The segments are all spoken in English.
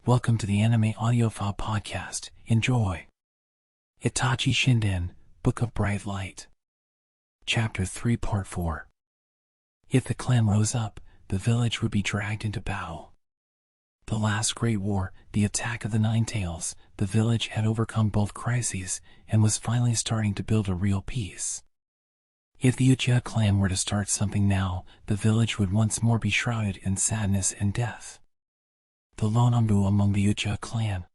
Welcome to the Anime Audiophile Podcast. Enjoy. Itachi Shinden, Book of Bright Light. Chapter 3 Part 4. If the clan rose up, the village would be dragged into battle. The last great war, the attack of the Nine Tails, the village had overcome both crises and was finally starting to build a real peace. If the Uchiha clan were to start something now, the village would once more be shrouded in sadness and death. The lone Anbu among the Uchiha clan.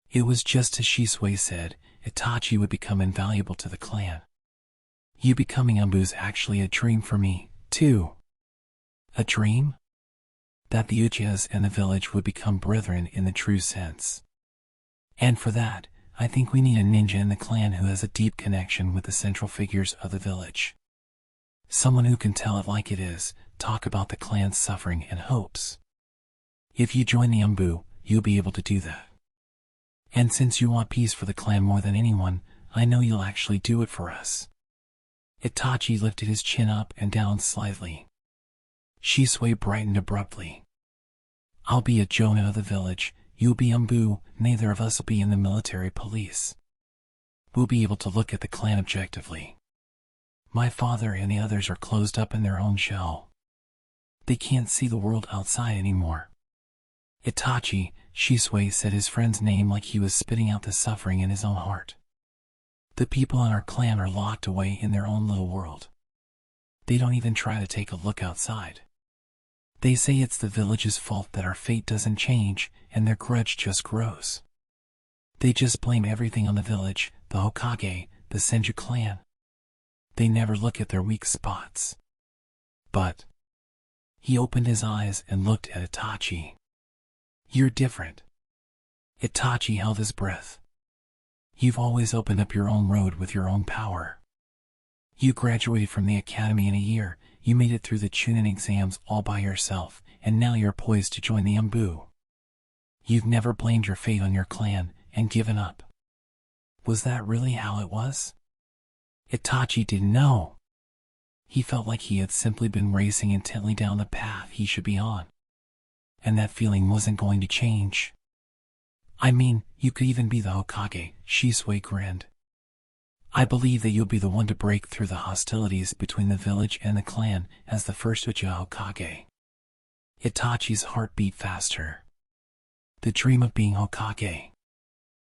It was just as Shisui said, Itachi would become invaluable to the clan. You becoming Anbu's actually a dream for me, too. A dream? That the Uchihas and the village would become brethren in the true sense. And for that, I think we need a ninja in the clan who has a deep connection with the central figures of the village. Someone who can tell it like it is, talk about the clan's suffering and hopes. If you join the Anbu, you'll be able to do that. And since you want peace for the clan more than anyone, I know you'll actually do it for us. Itachi lifted his chin up and down slightly. Shisui brightened abruptly. I'll be a Jonah of the village, you'll be Anbu, neither of us will be in the military police. We'll be able to look at the clan objectively. My father and the others are closed up in their own shell. They can't see the world outside anymore. Itachi, Shisui said his friend's name like he was spitting out the suffering in his own heart. The people in our clan are locked away in their own little world. They don't even try to take a look outside. They say it's the village's fault that our fate doesn't change, and their grudge just grows. They just blame everything on the village, the Hokage, the Senju clan. They never look at their weak spots. But he opened his eyes and looked at Itachi. You're different. Itachi held his breath. You've always opened up your own road with your own power. You graduated from the academy in a year, you made it through the Chunin exams all by yourself, and now you're poised to join the Anbu. You've never blamed your fate on your clan, and given up. Was that really how it was? Itachi didn't know. He felt like he had simply been racing intently down the path he should be on. And that feeling wasn't going to change. I mean, you could even be the Hokage, Shisui grinned. I believe that you'll be the one to break through the hostilities between the village and the clan as the first Uchiha Hokage. Itachi's heart beat faster. The dream of being Hokage.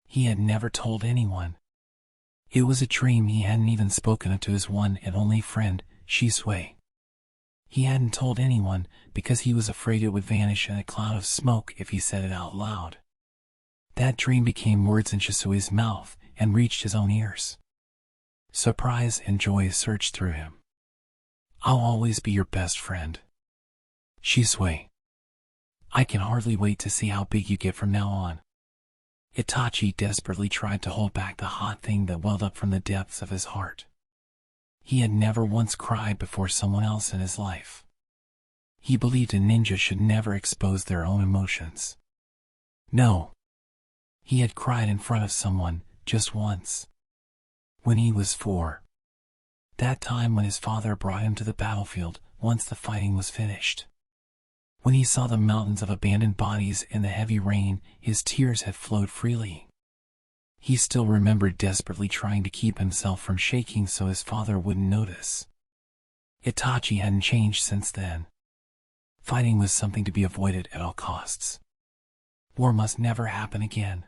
He had never told anyone. It was a dream he hadn't even spoken of to his one and only friend, Shisui. He hadn't told anyone because he was afraid it would vanish in a cloud of smoke if he said it out loud. That dream became words in Shisui's mouth and reached his own ears. Surprise and joy surged through him. I'll always be your best friend. Shisui. I can hardly wait to see how big you get from now on. Itachi desperately tried to hold back the hot thing that welled up from the depths of his heart. He had never once cried before someone else in his life. He believed a ninja should never expose their own emotions. No. He had cried in front of someone, just once. When he was 4. That time when his father brought him to the battlefield, once the fighting was finished. When he saw the mountains of abandoned bodies in the heavy rain, his tears had flowed freely. He still remembered desperately trying to keep himself from shaking so his father wouldn't notice. Itachi hadn't changed since then. Fighting was something to be avoided at all costs. War must never happen again.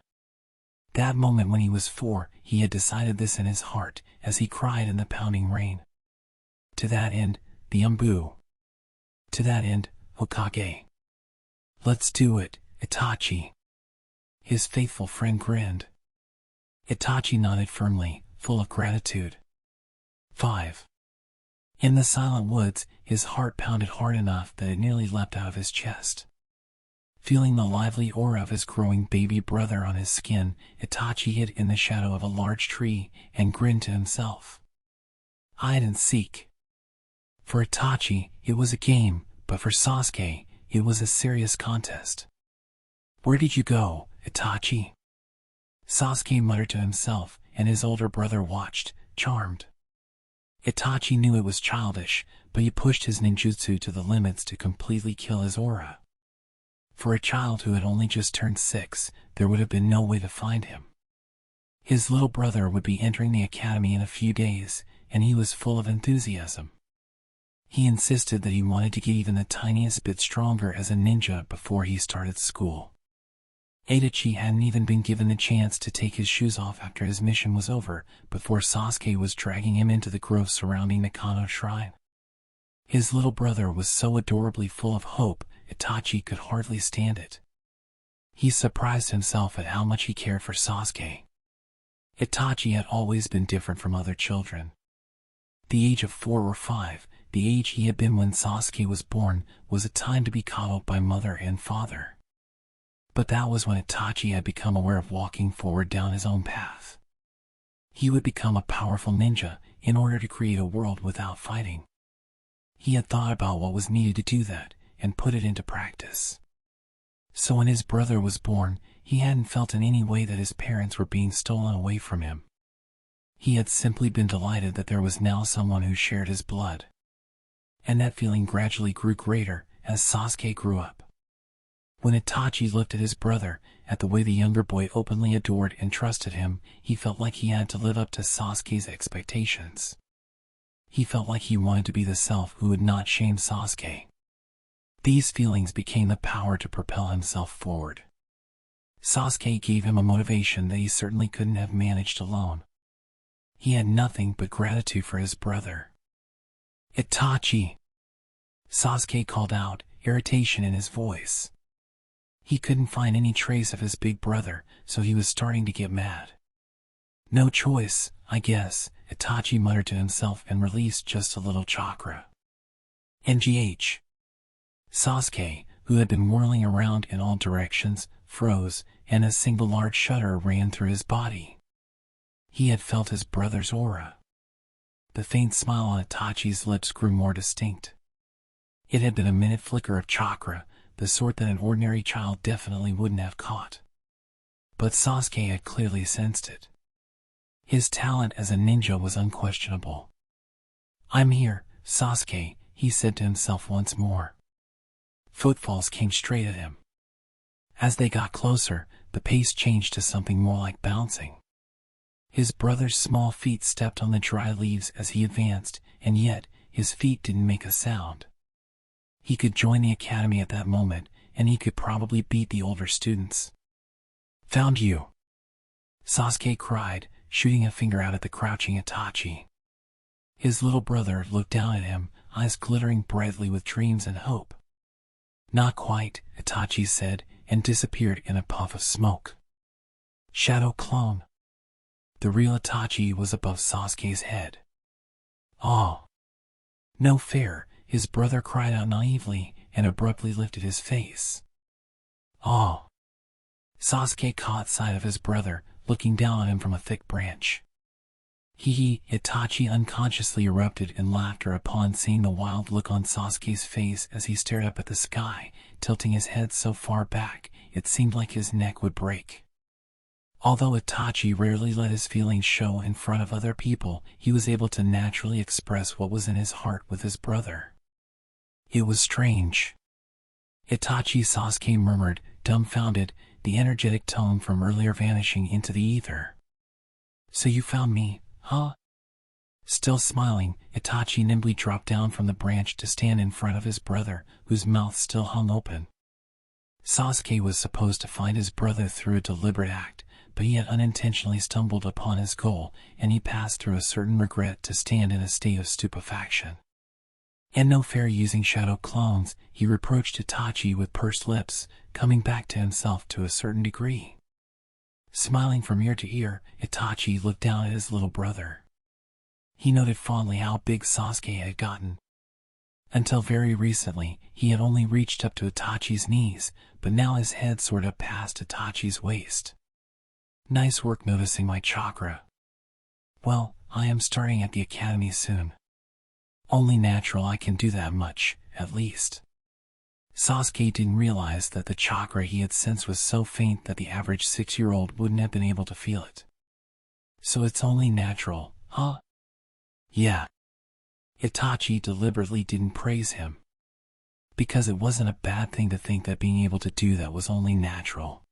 That moment when he was 4, he had decided this in his heart as he cried in the pounding rain. To that end, the Anbu. To that end, Hokage. Let's do it, Itachi. His faithful friend grinned. Itachi nodded firmly, full of gratitude. 5. In the silent woods, his heart pounded hard enough that it nearly leapt out of his chest. Feeling the lively aura of his growing baby brother on his skin, Itachi hid in the shadow of a large tree and grinned to himself. Hide and seek. For Itachi, it was a game, but for Sasuke, it was a serious contest. Where did you go, Itachi? Sasuke muttered to himself, and his older brother watched, charmed. Itachi knew it was childish, but he pushed his ninjutsu to the limits to completely kill his aura. For a child who had only just turned 6, there would have been no way to find him. His little brother would be entering the academy in a few days, and he was full of enthusiasm. He insisted that he wanted to get even the tiniest bit stronger as a ninja before he started school. Itachi hadn't even been given the chance to take his shoes off after his mission was over, before Sasuke was dragging him into the grove surrounding the Kano shrine. His little brother was so adorably full of hope, Itachi could hardly stand it. He surprised himself at how much he cared for Sasuke. Itachi had always been different from other children. The age of 4 or 5, the age he had been when Sasuke was born, was a time to be coddled by mother and father. But that was when Itachi had become aware of walking forward down his own path. He would become a powerful ninja in order to create a world without fighting. He had thought about what was needed to do that, and put it into practice. So when his brother was born, he hadn't felt in any way that his parents were being stolen away from him. He had simply been delighted that there was now someone who shared his blood. And that feeling gradually grew greater as Sasuke grew up. When Itachi looked at his brother, at the way the younger boy openly adored and trusted him, he felt like he had to live up to Sasuke's expectations. He felt like he wanted to be the self who would not shame Sasuke. These feelings became the power to propel himself forward. Sasuke gave him a motivation that he certainly couldn't have managed alone. He had nothing but gratitude for his brother. Itachi! Sasuke called out, irritation in his voice. He couldn't find any trace of his big brother, so he was starting to get mad. No choice, I guess, Itachi muttered to himself and released just a little chakra. NGH. Sasuke, who had been whirling around in all directions, froze, and a single large shudder ran through his body. He had felt his brother's aura. The faint smile on Itachi's lips grew more distinct. It had been a minute flicker of chakra, the sort that an ordinary child definitely wouldn't have caught. But Sasuke had clearly sensed it. His talent as a ninja was unquestionable. I'm here, Sasuke, he said to himself once more. Footfalls came straight at him. As they got closer, the pace changed to something more like bouncing. His brother's small feet stepped on the dry leaves as he advanced, and yet, his feet didn't make a sound. He could join the academy at that moment, and he could probably beat the older students. Found you! Sasuke cried, shooting a finger out at the crouching Itachi. His little brother looked down at him, eyes glittering brightly with dreams and hope. Not quite, Itachi said, and disappeared in a puff of smoke. Shadow clone. The real Itachi was above Sasuke's head. Oh! No fair, his brother cried out naively, and abruptly lifted his face. Oh! Sasuke caught sight of his brother, looking down on him from a thick branch. Itachi unconsciously erupted in laughter upon seeing the wild look on Sasuke's face as he stared up at the sky, tilting his head so far back, it seemed like his neck would break. Although Itachi rarely let his feelings show in front of other people, he was able to naturally express what was in his heart with his brother. It was strange. Itachi, Sasuke murmured, dumbfounded, the energetic tone from earlier vanishing into the ether. So you found me, huh? Still smiling, Itachi nimbly dropped down from the branch to stand in front of his brother, whose mouth still hung open. Sasuke was supposed to find his brother through a deliberate act, but he had unintentionally stumbled upon his goal, and he passed through a certain regret to stand in a state of stupefaction. And no fair using shadow clones, he reproached Itachi with pursed lips, coming back to himself to a certain degree. Smiling from ear to ear, Itachi looked down at his little brother. He noted fondly how big Sasuke had gotten. Until very recently, he had only reached up to Itachi's knees, but now his head soared up past Itachi's waist. Nice work noticing my chakra. Well, I am starting at the academy soon. Only natural I can do that much, at least. Sasuke didn't realize that the chakra he had sensed was so faint that the average 6-year-old wouldn't have been able to feel it. So it's only natural, huh? Yeah. Itachi deliberately didn't praise him. because it wasn't a bad thing to think that being able to do that was only natural.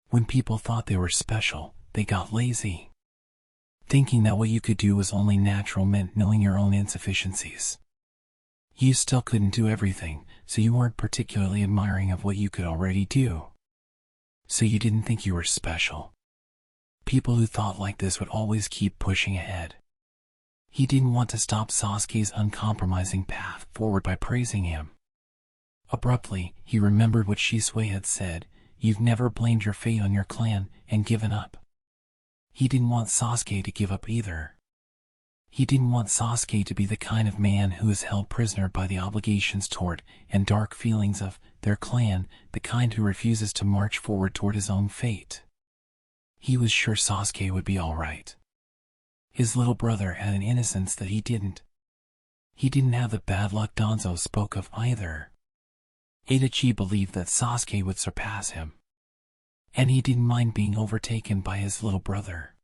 When people thought they were special, they got lazy. Thinking that what you could do was only natural meant knowing your own insufficiencies. You still couldn't do everything, so you weren't particularly admiring of what you could already do. So you didn't think you were special. People who thought like this would always keep pushing ahead. He didn't want to stop Sasuke's uncompromising path forward by praising him. Abruptly, he remembered what Shisui had said, "You've never blamed your fate on your clan and given up." He didn't want Sasuke to give up either. He didn't want Sasuke to be the kind of man who is held prisoner by the obligations toward and dark feelings of their clan, the kind who refuses to march forward toward his own fate. He was sure Sasuke would be all right. His little brother had an innocence that he didn't. He didn't have the bad luck Danzo spoke of either. Itachi believed that Sasuke would surpass him. And he didn't mind being overtaken by his little brother.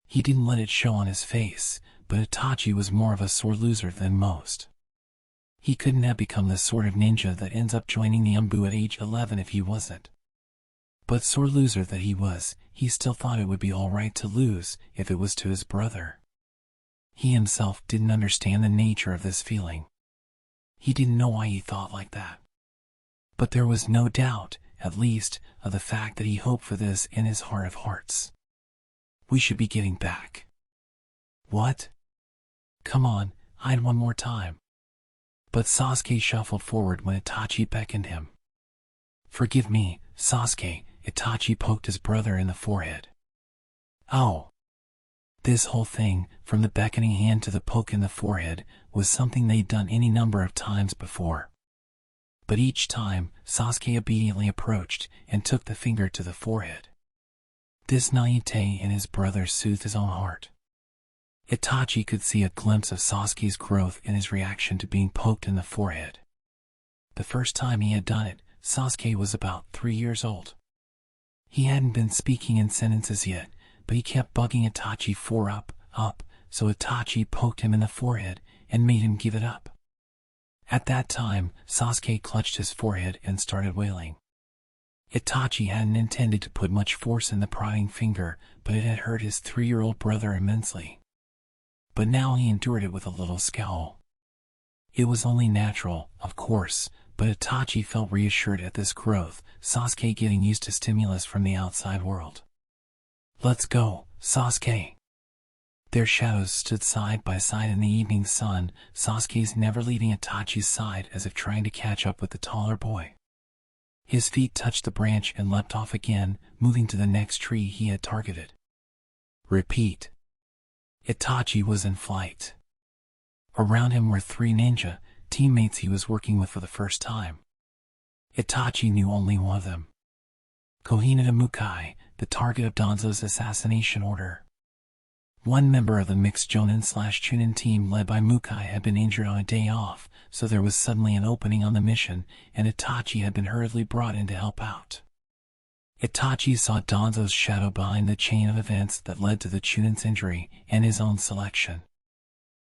He didn't let it show on his face, but Itachi was more of a sore loser than most. He couldn't have become the sort of ninja that ends up joining the Umbu at age 11 if he wasn't. But sore loser that he was, he still thought it would be alright to lose if it was to his brother. He himself didn't understand the nature of this feeling. He didn't know why he thought like that. But there was no doubt, at least, of the fact that he hoped for this in his heart of hearts. We should be getting back. What? Come on, hide one more time. But Sasuke shuffled forward when Itachi beckoned him. Forgive me, Sasuke, Itachi poked his brother in the forehead. Oh. This whole thing, from the beckoning hand to the poke in the forehead, was something they'd done any number of times before. But each time, Sasuke obediently approached and took the finger to the forehead. This naivete in his brother soothed his own heart. Itachi could see a glimpse of Sasuke's growth in his reaction to being poked in the forehead. The first time he had done it, Sasuke was about 3 years old. He hadn't been speaking in sentences yet, but he kept bugging Itachi for up, so Itachi poked him in the forehead and made him give it up. At that time, Sasuke clutched his forehead and started wailing. Itachi hadn't intended to put much force in the prodding finger, but it had hurt his 3-year-old brother immensely. But now he endured it with a little scowl. It was only natural, of course, but Itachi felt reassured at this growth, Sasuke getting used to stimulus from the outside world. Let's go, Sasuke. Their shadows stood side by side in the evening sun, Sasuke's never leaving Itachi's side as if trying to catch up with the taller boy. His feet touched the branch and leapt off again, moving to the next tree he had targeted. Repeat. Itachi was in flight. Around him were 3 ninja, teammates he was working with for the first time. Itachi knew only one of them. Kohinata Mukai, the target of Danzo's assassination order. One member of the mixed Jonin/Chunin team led by Mukai had been injured on a day off, so there was suddenly an opening on the mission, and Itachi had been hurriedly brought in to help out. Itachi saw Danzo's shadow behind the chain of events that led to the Chunin's injury and his own selection.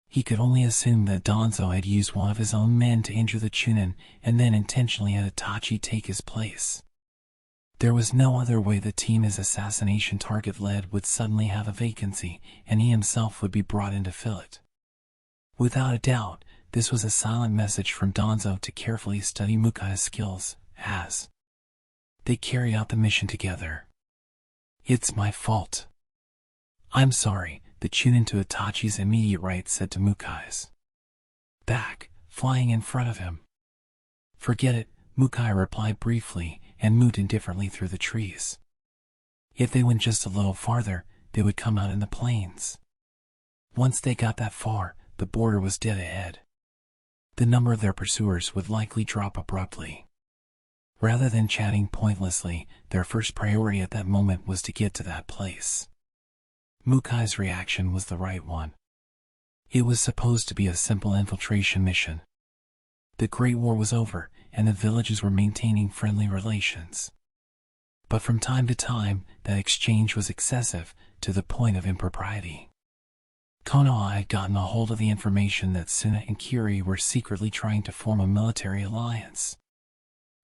He could only assume that Danzo had used one of his own men to injure the Chunin and then intentionally had Itachi take his place. There was no other way the team his assassination target led would suddenly have a vacancy, and he himself would be brought in to fill it. Without a doubt, this was a silent message from Danzo to carefully study Mukai's skills, as they carry out the mission together. It's my fault. I'm sorry, the Chunin to Itachi's immediate right said to Mukai's back, flying in front of him. Forget it, Mukai replied briefly, and moved indifferently through the trees. If they went just a little farther, they would come out in the plains. Once they got that far, the border was dead ahead. The number of their pursuers would likely drop abruptly. Rather than chatting pointlessly, their first priority at that moment was to get to that place. Mukai's reaction was the right one. It was supposed to be a simple infiltration mission. The Great War was over, and the villages were maintaining friendly relations. But from time to time, that exchange was excessive, to the point of impropriety. Konoha had gotten a hold of the information that Suna and Kiri were secretly trying to form a military alliance.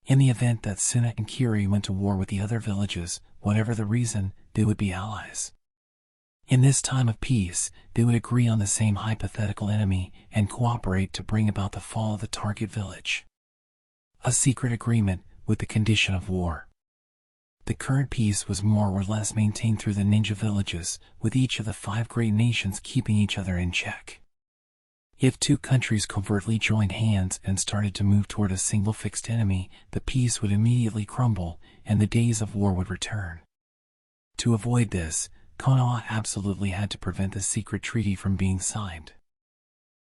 In the event that Suna and Kiri went to war with the other villages, whatever the reason, they would be allies. In this time of peace, they would agree on the same hypothetical enemy and cooperate to bring about the fall of the target village. A secret agreement with the condition of war. The current peace was more or less maintained through the ninja villages, with each of the 5 great nations keeping each other in check. If 2 countries covertly joined hands and started to move toward a single fixed enemy, the peace would immediately crumble, and the days of war would return. To avoid this, Konoha absolutely had to prevent the secret treaty from being signed.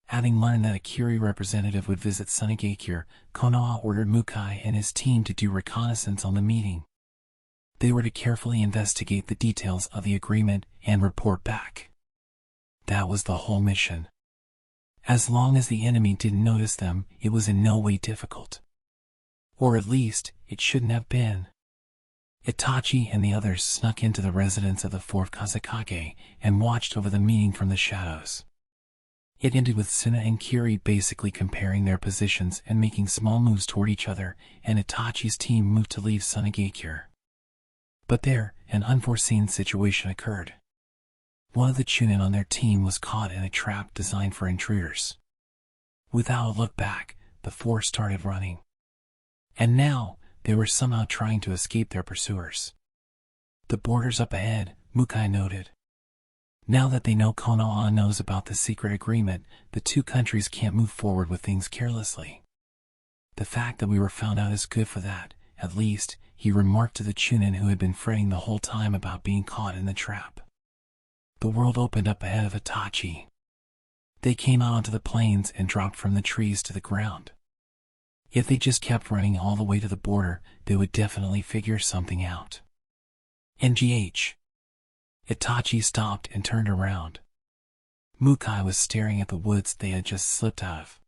Having learned that a Kiri representative would visit Sunagakure, Konoha ordered Mukai and his team to do reconnaissance on the meeting. They were to carefully investigate the details of the agreement and report back. That was the whole mission. As long as the enemy didn't notice them, it was in no way difficult. Or at least, it shouldn't have been. Itachi and the others snuck into the residence of the 4th Kazekage and watched over the meeting from the shadows. It ended with Suna and Kiri basically comparing their positions and making small moves toward each other, and Itachi's team moved to leave Sunagakure. But there, an unforeseen situation occurred. One of the Chunin on their team was caught in a trap designed for intruders. Without a look back, the 4 started running. And now, they were somehow trying to escape their pursuers. The border's up ahead, Mukai noted. Now that they know Konoha knows about the secret agreement, the 2 countries can't move forward with things carelessly. The fact that we were found out is good for that, at least, he remarked to the Chunin who had been fretting the whole time about being caught in the trap. The world opened up ahead of Itachi. They came out onto the plains and dropped from the trees to the ground. If they just kept running all the way to the border, they would definitely figure something out. NGH. Itachi stopped and turned around. Mukai was staring at the woods they had just slipped out of.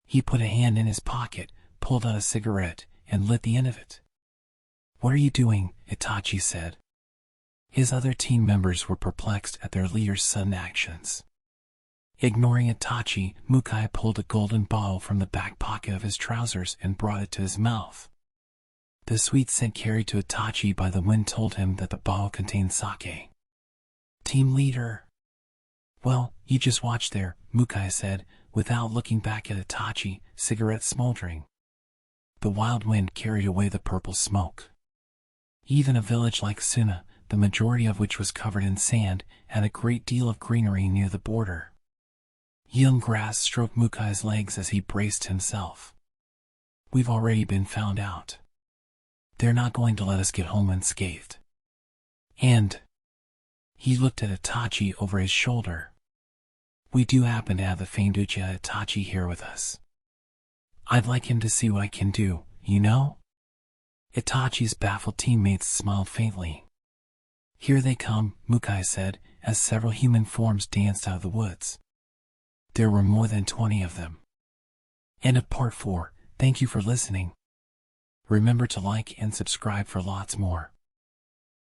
He put a hand in his pocket, pulled out a cigarette, and lit the end of it. "What are you doing?" Itachi said. His other team members were perplexed at their leader's sudden actions. Ignoring Itachi, Mukai pulled a golden bottle from the back pocket of his trousers and brought it to his mouth. The sweet scent carried to Itachi by the wind told him that the bottle contained sake. "Team leader." "Well, you just watch there," Mukai said, without looking back at Itachi, cigarette smoldering. The wild wind carried away the purple smoke. Even a village like Suna, the majority of which was covered in sand, had a great deal of greenery near the border. Young grass stroked Mukai's legs as he braced himself. "We've already been found out. They're not going to let us get home unscathed. And..." He looked at Itachi over his shoulder. "We do happen to have the famed Uchiha Itachi here with us. I'd like him to see what I can do, you know?" Itachi's baffled teammates smiled faintly. "Here they come," Mukai said, as several human forms danced out of the woods. There were more than 20 of them. End of part 4. Thank you for listening. Remember to like and subscribe for lots more.